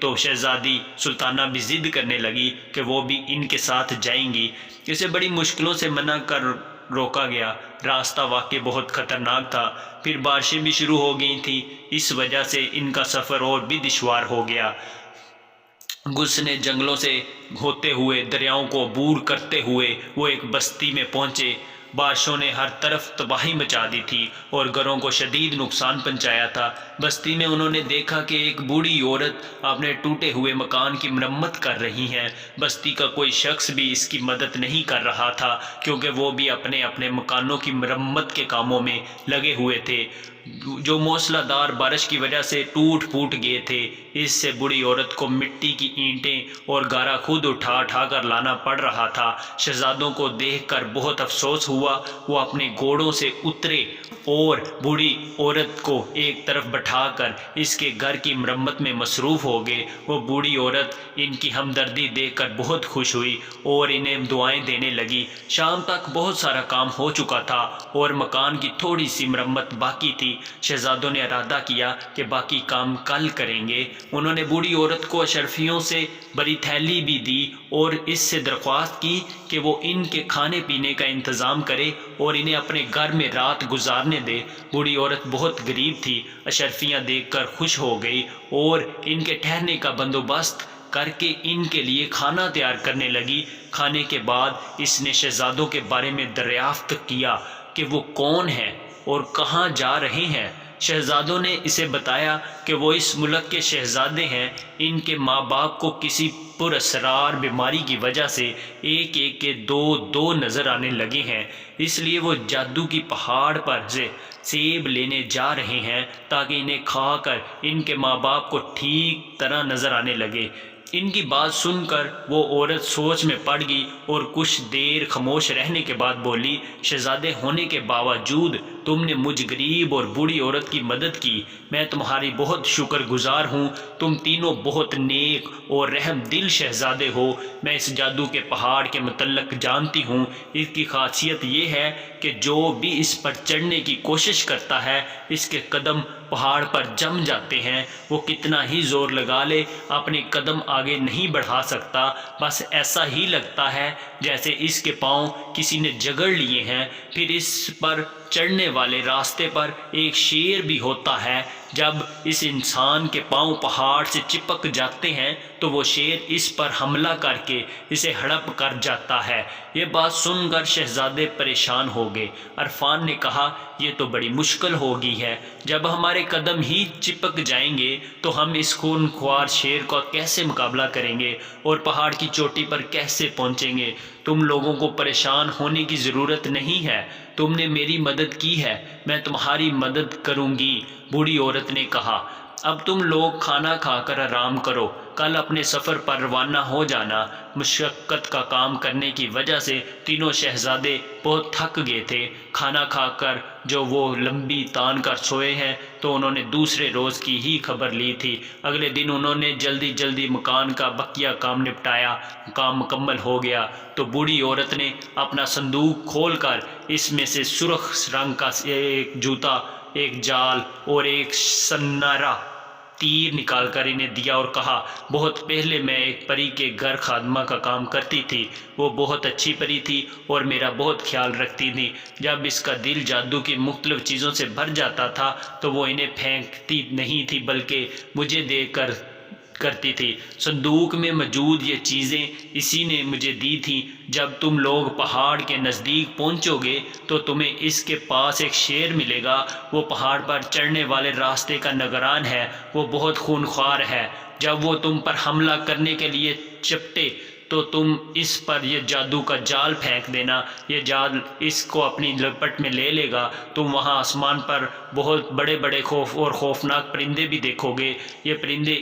تو شہزادی سلطانہ بھی ضد کرنے لگی کہ وہ بھی ان کے ساتھ جائیں گی۔ اسے بڑی مشکلوں سے منع کر روکا گیا۔ راستہ واقعی بہت خطرناک تھا، پھر بارشیں بھی شروع ہو گئی تھیں، اس وجہ سے ان کا سفر اور بھی دشوار ہو گیا۔ گھسنے جنگلوں سے ہوتے ہوئے، دریاؤں کو عبور کرتے ہوئے وہ ایک بستی میں پہنچے۔ بارشوں نے ہر طرف تباہی مچا دی تھی اور گھروں کو شدید نقصان پہنچایا تھا۔ بستی میں انہوں نے دیکھا کہ ایک بوڑھی عورت اپنے ٹوٹے ہوئے مکان کی مرمت کر رہی ہیں۔ بستی کا کوئی شخص بھی اس کی مدد نہیں کر رہا تھا، کیونکہ وہ بھی اپنے اپنے مکانوں کی مرمت کے کاموں میں لگے ہوئے تھے، جو موسلا دار بارش کی وجہ سے ٹوٹ پھوٹ گئے تھے۔ اس سے بوڑھی عورت کو مٹی کی اینٹیں اور گارا خود اٹھا اٹھا کر لانا پڑ رہا تھا۔ شہزادوں کو دیکھ کر بہت افسوس ہوا۔ وہ اپنے گھوڑوں سے اترے اور بوڑھی عورت کو ایک طرف بٹھا کر اس کے گھر کی مرمت میں مصروف ہو گئے۔ وہ بوڑھی عورت ان کی ہمدردی دیکھ کر بہت خوش ہوئی اور انہیں دعائیں دینے لگی۔ شام تک بہت سارا کام ہو چکا تھا اور مکان کی تھوڑی سی مرمت باقی تھی۔ شہزادوں نے ارادہ کیا کہ باقی کام کل کریں گے۔ انہوں نے بوڑھی عورت کو اشرفیوں سے بڑی تھیلی بھی دی اور اس سے درخواست کی کہ وہ ان کے کھانے پینے کا انتظام کرے اور انہیں اپنے گھر میں رات گزارنے دے۔ بوڑھی عورت بہت غریب تھی، اشرفیاں دیکھ کر خوش ہو گئی اور ان کے ٹھہرنے کا بندوبست کر کے ان کے لیے کھانا تیار کرنے لگی۔ کھانے کے بعد اس نے شہزادوں کے بارے میں دریافت کیا کہ وہ کون ہیں اور کہاں جا رہے ہیں۔ شہزادوں نے اسے بتایا کہ وہ اس ملک کے شہزادے ہیں۔ ان کے ماں باپ کو کسی پراسرار بیماری کی وجہ سے ایک ایک کے دو نظر آنے لگے ہیں، اس لیے وہ جادو کی پہاڑ پر سے سیب لینے جا رہے ہیں تاکہ انہیں کھا کر ان کے ماں باپ کو ٹھیک طرح نظر آنے لگے۔ ان کی بات سن کر وہ عورت سوچ میں پڑ گئی اور کچھ دیر خاموش رہنے کے بعد بولی، شہزادے ہونے کے باوجود تم نے مجھ غریب اور بوڑھی عورت کی مدد کی۔ میں تمہاری بہت شکر گزار ہوں۔ تم تینوں بہت نیک اور رحم دل شہزادے ہو۔ میں اس جادو کے پہاڑ کے متعلق جانتی ہوں۔ اس کی خاصیت یہ ہے کہ جو بھی اس پر چڑھنے کی کوشش کرتا ہے، اس کے قدم پہاڑ پر جم جاتے ہیں۔ وہ کتنا ہی زور لگا لے، اپنے قدم آگے نہیں بڑھا سکتا، بس ایسا ہی لگتا ہے جیسے اس کے پاؤں کسی نے جگڑ لیے ہیں۔ پھر اس پر چڑھنے والے راستے پر ایک شیر بھی ہوتا ہے۔ جب اس انسان کے پاؤں پہاڑ سے چپک جاتے ہیں تو وہ شیر اس پر حملہ کر کے اسے ہڑپ کر جاتا ہے۔ یہ بات سن کر شہزادے پریشان ہو گئے۔ عرفان نے کہا، یہ تو بڑی مشکل ہو گئی ہے۔ جب ہمارے قدم ہی چپک جائیں گے تو ہم اس خونخوار شیر کا کیسے مقابلہ کریں گے اور پہاڑ کی چوٹی پر کیسے پہنچیں گے؟ تم لوگوں کو پریشان ہونے کی ضرورت نہیں ہے۔ تم نے میری مدد کی ہے، میں تمہاری مدد کروں گی۔ بوڑھی عورت نے کہا، اب تم لوگ کھانا کھا کر آرام کرو، کل اپنے سفر پر روانہ ہو جانا۔ مشقت کا کام کرنے کی وجہ سے تینوں شہزادے بہت تھک گئے تھے۔ کھانا کھا کر جو وہ لمبی تان کر سوئے ہیں تو انہوں نے دوسرے روز کی ہی خبر لی تھی۔ اگلے دن انہوں نے جلدی جلدی مکان کا بقیہ کام نپٹایا۔ کام مکمل ہو گیا تو بوڑھی عورت نے اپنا صندوق کھول کر اس میں سے سرخ رنگ کا ایک جوتا، ایک جال اور ایک سنہرا تیر نکال کر انہیں دیا اور کہا، بہت پہلے میں ایک پری کے گھر خادمہ کا کام کرتی تھی۔ وہ بہت اچھی پری تھی اور میرا بہت خیال رکھتی تھی۔ جب اس کا دل جادو کی مختلف چیزوں سے بھر جاتا تھا تو وہ انہیں پھینکتی نہیں تھی بلکہ مجھے دے کر کرتی تھی۔ صندوق میں موجود یہ چیزیں اسی نے مجھے دی تھیں۔ جب تم لوگ پہاڑ کے نزدیک پہنچو گے تو تمہیں اس کے پاس ایک شیر ملے گا۔ وہ پہاڑ پر چڑھنے والے راستے کا نگران ہے۔ وہ بہت خونخوار ہے۔ جب وہ تم پر حملہ کرنے کے لیے چپٹے تو تم اس پر یہ جادو کا جال پھینک دینا۔ یہ جال اس کو اپنی لپٹ میں لے لے گا۔ تم وہاں آسمان پر بہت بڑے بڑے خوفناک پرندے بھی دیکھو گے۔ یہ پرندے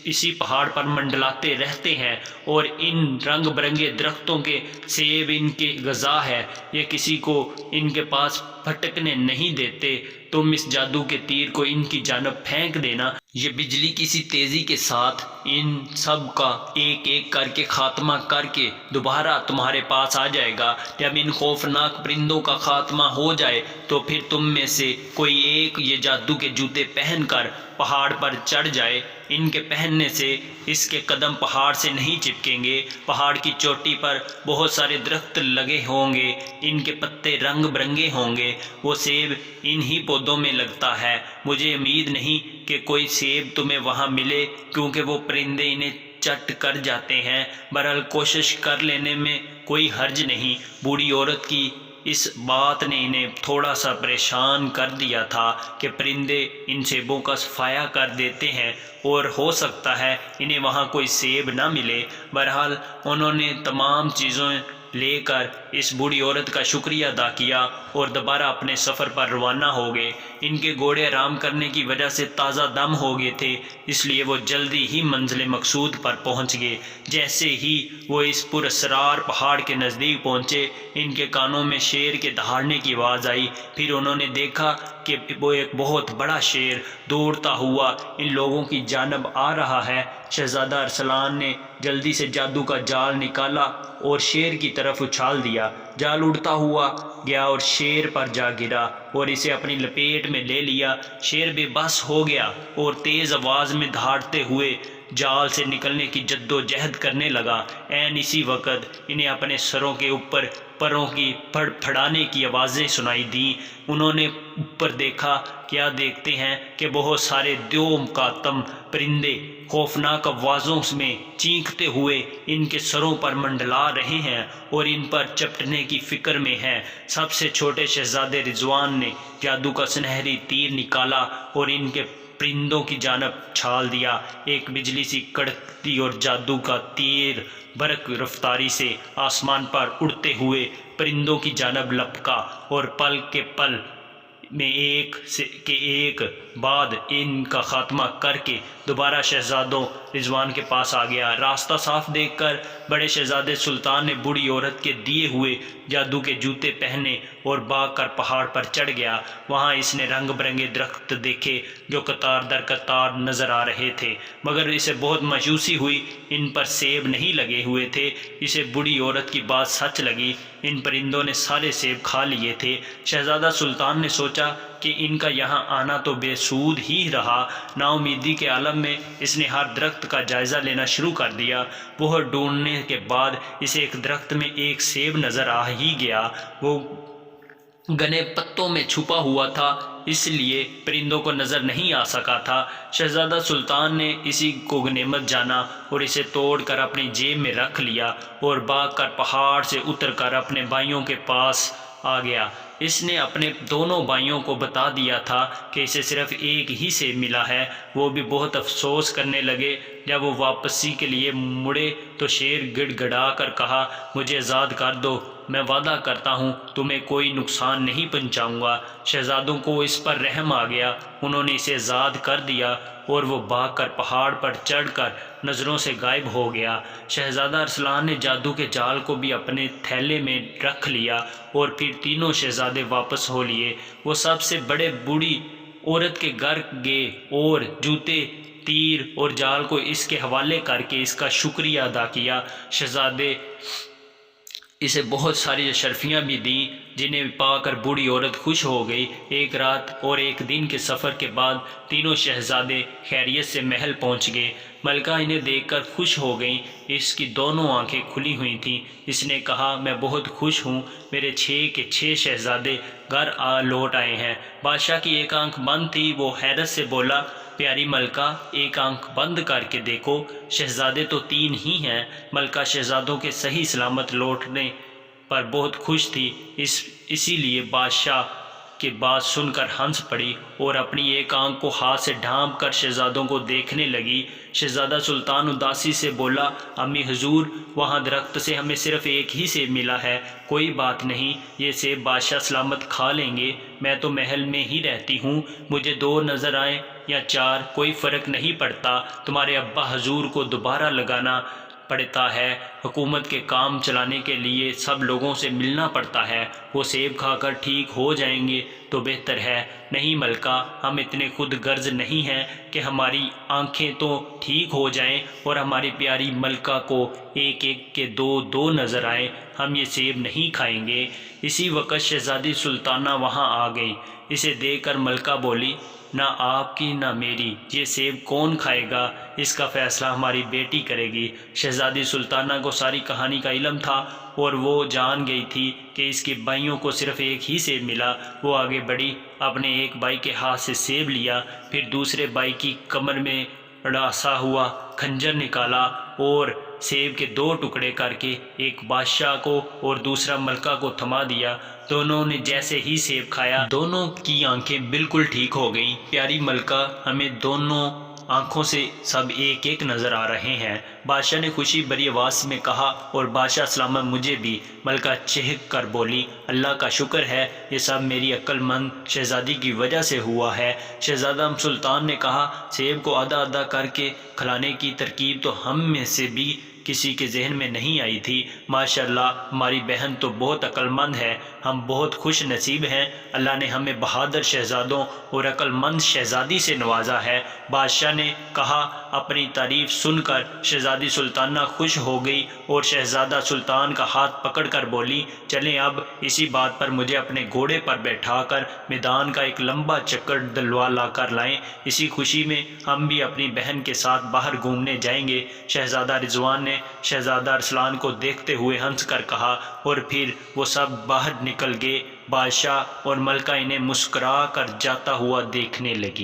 اسی پہاڑ پر منڈلاتے رہتے ہیں اور ان رنگ برنگے درختوں کے سیب ان کی غذا ہے۔ یہ کسی کو ان کے پاس پھٹکنے نہیں دیتے۔ تم اس جادو کے تیر کو ان کی جانب پھینک دینا۔ یہ بجلی کسی تیزی کے ساتھ ان سب کا ایک ایک کر کے خاتمہ کر کے دوبارہ تمہارے پاس آ جائے گا۔ جب ان خوفناک پرندوں کا خاتمہ ہو جائے تو پھر تم میں سے کوئی ایک یہ جادو کے جوتے پہن کر پہاڑ پر چڑھ جائے ان کے پہننے سے اس کے قدم پہاڑ سے نہیں چپکیں گے۔ پہاڑ کی چوٹی پر بہت سارے درخت لگے ہوں گے، ان کے پتے رنگ برنگے ہوں گے۔ وہ سیب انہی پودوں میں لگتا ہے۔ مجھے امید نہیں کہ کوئی سیب تمہیں وہاں ملے، کیونکہ وہ پرندے انہیں چٹ کر جاتے ہیں۔ بہرحال کوشش کر لینے میں کوئی حرج نہیں۔ بوڑھی عورت کی اس بات نے انہیں تھوڑا سا پریشان کر دیا تھا کہ پرندے ان سیبوں کا صفایا کر دیتے ہیں اور ہو سکتا ہے انہیں وہاں کوئی سیب نہ ملے۔ بہرحال انہوں نے تمام چیزیں لے کر اس بوڑھی عورت کا شکریہ ادا کیا اور دوبارہ اپنے سفر پر روانہ ہو گئے۔ ان کے گھوڑے آرام کرنے کی وجہ سے تازہ دم ہو گئے تھے، اس لیے وہ جلدی ہی منزل مقصود پر پہنچ گئے۔ جیسے ہی وہ اس پراسرار پہاڑ کے نزدیک پہنچے، ان کے کانوں میں شیر کے دہاڑنے کی آواز آئی۔ پھر انہوں نے دیکھا کہ وہ ایک بہت بڑا شیر دوڑتا ہوا ان لوگوں کی جانب آ رہا ہے۔ شہزادہ ارسلان نے جلدی سے جادو کا جال نکالا اور شیر کی طرف اچھال دیا۔ جال اڑتا ہوا گیا اور شیر پر جا گرا اور اسے اپنی لپیٹ میں لے لیا۔ شیر بے بس ہو گیا اور تیز آواز میں دہاڑتے ہوئے جال سے نکلنے کی جد و جہد کرنے لگا۔ عین اسی وقت انہیں اپنے سروں کے اوپر پروں کی پھڑ پھڑانے کی آوازیں سنائی دیں۔ انہوں نے اوپر دیکھا، کیا دیکھتے ہیں کہ بہت سارے دیو مکاتم پرندے خوفناک آوازوں میں چینکتے ہوئے ان کے سروں پر منڈلا رہے ہیں اور ان پر چپٹنے کی فکر میں ہیں۔ سب سے چھوٹے شہزادے رضوان نے جادو کا سنہری تیر نکالا اور ان کے پرندوں کی جانب چھال دیا۔ ایک بجلی سی کڑکتی اور جادو کا تیر برق رفتاری سے آسمان پر اڑتے ہوئے پرندوں کی جانب لپکا اور پل کے پل میں ایک کے ایک بعد ان کا خاتمہ کر کے دوبارہ شہزادوں رضوان کے پاس آ گیا۔ راستہ صاف دیکھ کر بڑے شہزادے سلطان نے بوڑھی عورت کے دیے ہوئے جادو کے جوتے پہنے اور بھاگ کر پہاڑ پر چڑھ گیا۔ وہاں اس نے رنگ برنگے درخت دیکھے جو قطار در قطار نظر آ رہے تھے، مگر اسے بہت مایوسی ہوئی، ان پر سیب نہیں لگے ہوئے تھے۔ اسے بوڑھی عورت کی بات سچ لگی، ان پرندوں نے سارے سیب کھا لیے تھے۔ شہزادہ سلطان نے سوچا کہ ان کا یہاں آنا تو بے سود ہی رہا۔ نا امیدی کے عالم میں اس نے ہر درخت کا جائزہ لینا شروع کر دیا۔ بہت ڈھونڈنے کے بعد اسے ایک درخت میں ایک سیب نظر آ ہی گیا۔ وہ گھنے پتوں میں چھپا ہوا تھا، اس لیے پرندوں کو نظر نہیں آ سکا تھا۔ شہزادہ سلطان نے اسی کو غنیمت جانا اور اسے توڑ کر اپنی جیب میں رکھ لیا اور بھاگ کر پہاڑ سے اتر کر اپنے بھائیوں کے پاس آ گیا۔ اس نے اپنے دونوں بھائیوں کو بتا دیا تھا کہ اسے صرف ایک ہی سیب ملا ہے۔ وہ بھی بہت افسوس کرنے لگے۔ جب وہ واپسی کے لیے مڑے تو شیر گڑ گڑا کر کہا، مجھے آزاد کر دو، میں وعدہ کرتا ہوں تمہیں کوئی نقصان نہیں پہنچاؤں گا۔ شہزادوں کو اس پر رحم آ گیا، انہوں نے اسے آزاد کر دیا اور وہ بھاگ کر پہاڑ پر چڑھ کر نظروں سے غائب ہو گیا۔ شہزادہ ارسلان نے جادو کے جال کو بھی اپنے تھیلے میں رکھ لیا اور پھر تینوں شہزادے واپس ہو لیے۔ وہ سب سے بڑے بوڑھی عورت کے گھر گئے اور جوتے، تیر اور جال کو اس کے حوالے کر کے اس کا شکریہ ادا کیا۔ شہزادے اسے بہت ساری اشرفیاں بھی دیں، جنہیں پا کر بوڑھی عورت خوش ہو گئی۔ ایک رات اور ایک دن کے سفر کے بعد تینوں شہزادے خیریت سے محل پہنچ گئے۔ ملکہ انہیں دیکھ کر خوش ہو گئیں، اس کی دونوں آنکھیں کھلی ہوئی تھیں۔ اس نے کہا، میں بہت خوش ہوں، میرے 6 کے 6 شہزادے گھر لوٹ آئے ہیں۔ بادشاہ کی ایک آنکھ بند تھی، وہ حیرت سے بولا، پیاری ملکہ ایک آنکھ بند کر کے دیکھو، شہزادے تو 3 ہی ہیں۔ ملکہ شہزادوں کے صحیح سلامت لوٹنے پر بہت خوش تھی، اسی لیے بادشاہ کی بات سن کر ہنس پڑی اور اپنی ایک آنکھ کو ہاتھ سے ڈھانپ کر شہزادوں کو دیکھنے لگی۔ شہزادہ سلطان اداسی سے بولا، امی حضور، وہاں درخت سے ہمیں صرف ایک ہی سیب ملا ہے، کوئی بات نہیں، یہ سیب بادشاہ سلامت کھا لیں گے، میں تو محل میں ہی رہتی ہوں، مجھے 2 نظر آئیں یا 4 کوئی فرق نہیں پڑتا، تمہارے ابا حضور کو دوبارہ لگانا پڑتا ہے، حکومت کے کام چلانے کے لیے سب لوگوں سے ملنا پڑتا ہے، وہ سیب کھا کر ٹھیک ہو جائیں گے تو بہتر ہے۔ نہیں ملکہ، ہم اتنے خود غرض نہیں ہیں کہ ہماری آنکھیں تو ٹھیک ہو جائیں اور ہماری پیاری ملکہ کو ایک ایک کے 2 نظر آئیں، ہم یہ سیب نہیں کھائیں گے۔ اسی وقت شہزادی سلطانہ وہاں آ گئی۔ اسے دیکھ کر ملکہ بولی، نہ آپ کی نہ میری، یہ سیب کون کھائے گا، اس کا فیصلہ ہماری بیٹی کرے گی۔ شہزادی سلطانہ کو ساری کہانی کا علم تھا اور وہ جان گئی تھی کہ اس کے بھائیوں کو صرف ایک ہی سیب ملا۔ وہ آگے بڑھی، اپنے ایک بھائی کے ہاتھ سے سیب لیا، پھر دوسرے بھائی کی کمر میں ڈھانسا ہوا خنجر نکالا اور سیب کے 2 ٹکڑے کر کے ایک بادشاہ کو اور دوسرا ملکہ کو تھما دیا۔ دونوں نے جیسے ہی سیب کھایا دونوں کی آنکھیں بالکل ٹھیک ہو گئیں۔ پیاری ملکہ، ہمیں دونوں آنکھوں سے سب ایک ایک نظر آ رہے ہیں، بادشاہ نے خوشی بھری آواز میں کہا، اور بادشاہ سلامت مجھے بھی۔ ملکہ چہک کر بولی، اللہ کا شکر ہے، یہ سب میری عقل مند شہزادی کی وجہ سے ہوا ہے۔ شہزادہ سلطان نے کہا، سیب کو آدھا آدھا کر کے کھلانے کی ترکیب تو ہم میں سے بھی کسی کے ذہن میں نہیں آئی تھی۔ ماشاءاللہ، ہماری بہن تو بہت عقل مند ہے، ہم بہت خوش نصیب ہیں، اللہ نے ہمیں بہادر شہزادوں اور عقل مند شہزادی سے نوازا ہے۔ بادشاہ نے کہا۔ اپنی تعریف سن کر شہزادی سلطانہ خوش ہو گئی اور شہزادہ سلطان کا ہاتھ پکڑ کر بولی، چلیں اب اسی بات پر مجھے اپنے گھوڑے پر بیٹھا کر میدان کا ایک لمبا چکر دلوا لا کر لائیں، اسی خوشی میں ہم بھی اپنی بہن کے ساتھ باہر گھومنے جائیں گے۔ شہزادہ رضوان نے شہزادہ ارسلان کو دیکھتے ہوئے ہنس کر کہا، اور پھر وہ سب باہر نکل گئے۔ بادشاہ اور ملکہ انہیں مسکرا کر جاتا ہوا دیکھنے لگی۔